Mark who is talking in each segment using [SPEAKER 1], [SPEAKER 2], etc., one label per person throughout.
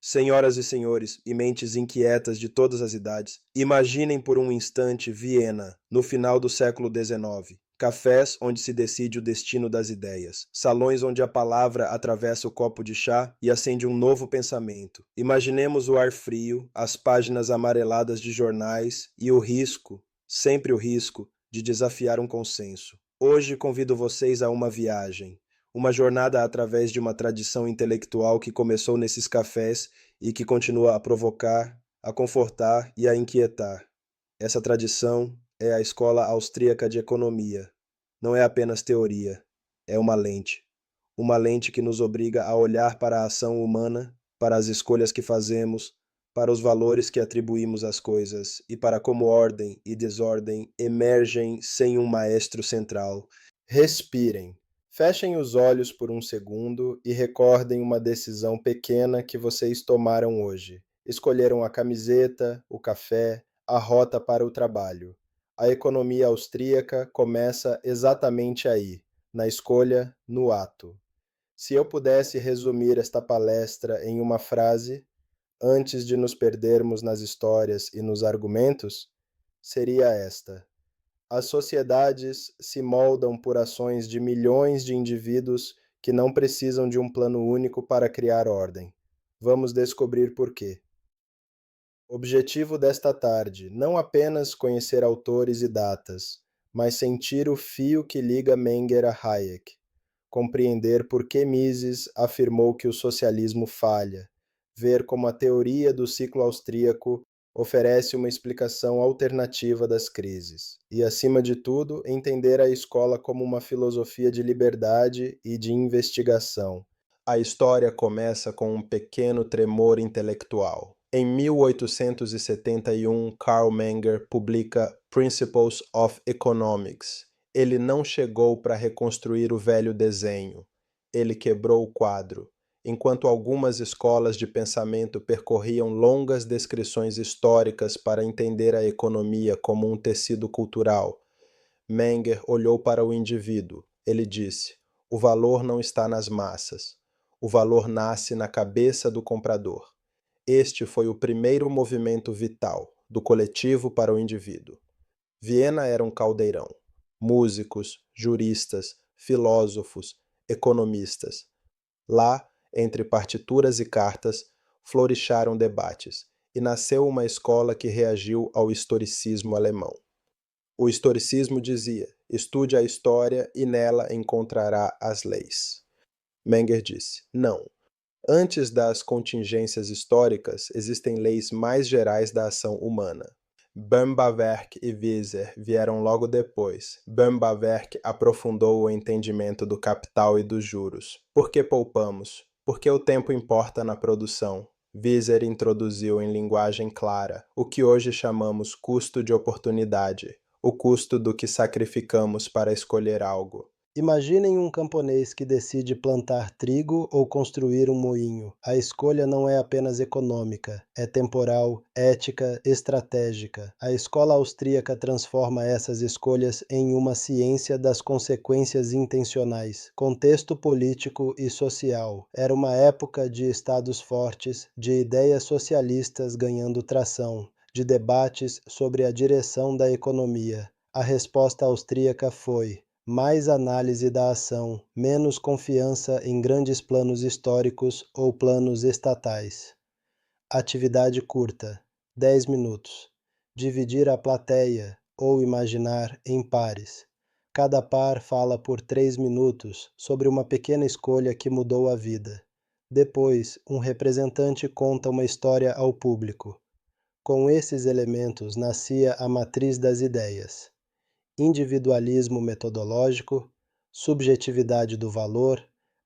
[SPEAKER 1] Senhoras e senhores, e mentes inquietas de todas as idades, imaginem por um instante Viena, no final do século XIX. Cafés onde se decide o destino das ideias. Salões onde a palavra atravessa o copo de chá e acende um novo pensamento. Imaginemos o ar frio, as páginas amareladas de jornais e o risco, sempre o risco, de desafiar um consenso. Hoje convido vocês a uma viagem. Uma jornada através de uma tradição intelectual que começou nesses cafés e que continua a provocar, a confortar e a inquietar. Essa tradição é a Escola Austríaca de Economia. Não é apenas teoria, é uma lente. Uma lente que nos obriga a olhar para a ação humana, para as escolhas que fazemos, para os valores que atribuímos às coisas e para como ordem e desordem emergem sem um maestro central. Respirem. Fechem os olhos por um segundo e recordem uma decisão pequena que vocês tomaram hoje. Escolheram a camiseta, o café, a rota para o trabalho. A economia austríaca começa exatamente aí, na escolha, no ato. Se eu pudesse resumir esta palestra em uma frase, antes de nos perdermos nas histórias e nos argumentos, seria esta: as sociedades se moldam por ações de milhões de indivíduos que não precisam de um plano único para criar ordem. Vamos descobrir por quê. Objetivo desta tarde: não apenas conhecer autores e datas, mas sentir o fio que liga Menger a Hayek, compreender por que Mises afirmou que o socialismo falha, ver como a teoria do ciclo austríaco oferece uma explicação alternativa das crises, e, acima de tudo, entender a escola como uma filosofia de liberdade e de investigação. A história começa com um pequeno tremor intelectual. Em 1871, Carl Menger publica Principles of Economics. Ele não chegou para reconstruir o velho desenho. Ele quebrou o quadro. Enquanto algumas escolas de pensamento percorriam longas descrições históricas para entender a economia como um tecido cultural, Menger olhou para o indivíduo. Ele disse: o valor não está nas massas. O valor nasce na cabeça do comprador. Este foi o primeiro movimento vital, do coletivo para o indivíduo. Viena era um caldeirão. Músicos, juristas, filósofos, economistas. Lá, entre partituras e cartas, floresceram debates, e nasceu uma escola que reagiu ao historicismo alemão. O historicismo dizia: estude a história e nela encontrará as leis. Menger disse: não. Antes das contingências históricas, existem leis mais gerais da ação humana. Böhm-Bawerk e Wieser vieram logo depois. Böhm-Bawerk aprofundou o entendimento do capital e dos juros. Por que poupamos? Porque o tempo importa na produção. Wieser introduziu em linguagem clara o que hoje chamamos custo de oportunidade, o custo do que sacrificamos para escolher algo. Imaginem um camponês que decide plantar trigo ou construir um moinho. A escolha não é apenas econômica, é temporal, ética, estratégica. A escola austríaca transforma essas escolhas em uma ciência das consequências intencionais. Contexto político e social. Era uma época de estados fortes, de ideias socialistas ganhando tração, de debates sobre a direção da economia. A resposta austríaca foi: mais análise da ação, menos confiança em grandes planos históricos ou planos estatais. Atividade curta, 10 minutos. Dividir a plateia, ou imaginar, em pares. Cada par fala por 3 minutos sobre uma pequena escolha que mudou a vida. Depois, um representante conta uma história ao público. Com esses elementos nascia a matriz das ideias: individualismo metodológico, subjetividade do valor,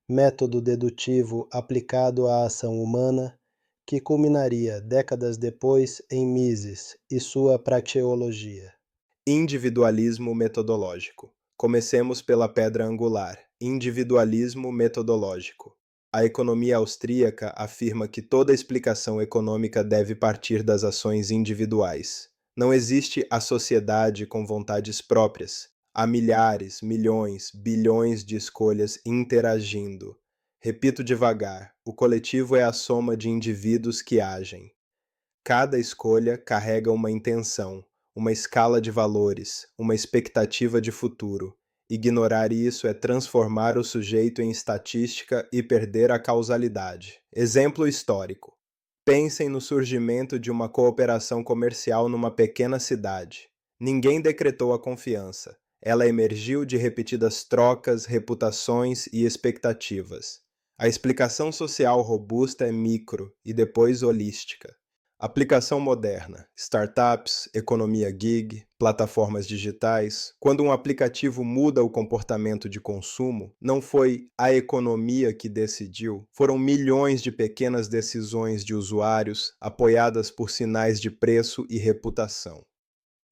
[SPEAKER 1] método dedutivo aplicado à ação humana, que culminaria décadas depois em Mises e sua praxeologia. Individualismo metodológico. Comecemos pela pedra angular: individualismo metodológico. A economia austríaca afirma que toda explicação econômica deve partir das ações individuais. Não existe a sociedade com vontades próprias. Há milhares, milhões, bilhões de escolhas interagindo. Repito devagar: o coletivo é a soma de indivíduos que agem. Cada escolha carrega uma intenção, uma escala de valores, uma expectativa de futuro. Ignorar isso é transformar o sujeito em estatística e perder a causalidade. Exemplo histórico. Pensem no surgimento de uma cooperação comercial numa pequena cidade. Ninguém decretou a confiança. Ela emergiu de repetidas trocas, reputações e expectativas. A explicação social robusta é micro e depois holística. Aplicação moderna, startups, economia gig, plataformas digitais. Quando um aplicativo muda o comportamento de consumo, não foi a economia que decidiu, foram milhões de pequenas decisões de usuários apoiadas por sinais de preço e reputação.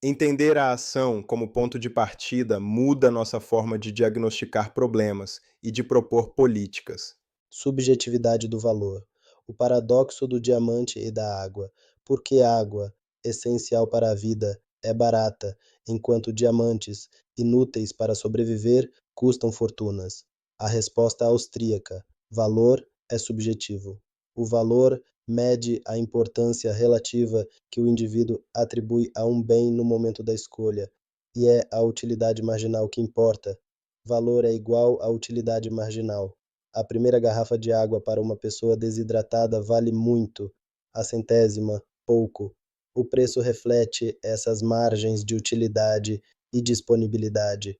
[SPEAKER 1] Entender a ação como ponto de partida muda nossa forma de diagnosticar problemas e de propor políticas.
[SPEAKER 2] Subjetividade do valor. O paradoxo do diamante e da água. Por que água, essencial para a vida, é barata, enquanto diamantes, inúteis para sobreviver, custam fortunas? A resposta austríaca: valor é subjetivo. O valor mede a importância relativa que o indivíduo atribui a um bem no momento da escolha, e é a utilidade marginal que importa. Valor é igual à utilidade marginal. A primeira garrafa de água para uma pessoa desidratada vale muito, a centésima, pouco. O preço reflete essas margens de utilidade e disponibilidade.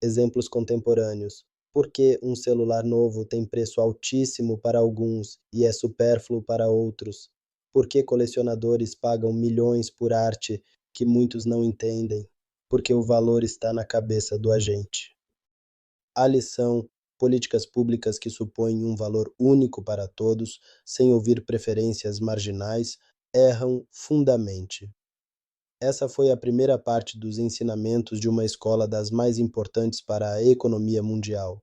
[SPEAKER 2] Exemplos contemporâneos. Por que um celular novo tem preço altíssimo para alguns e é supérfluo para outros? Por que colecionadores pagam milhões por arte que muitos não entendem? Porque o valor está na cabeça do agente. A lição: políticas públicas que supõem um valor único para todos, sem ouvir preferências marginais, erram fundamente. Essa foi a primeira parte dos ensinamentos de uma escola das mais importantes para a economia mundial.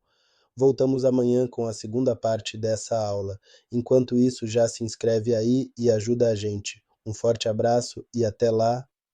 [SPEAKER 2] Voltamos amanhã com a segunda parte dessa aula. Enquanto isso, já se inscreve aí e ajuda a gente. Um forte abraço e até lá.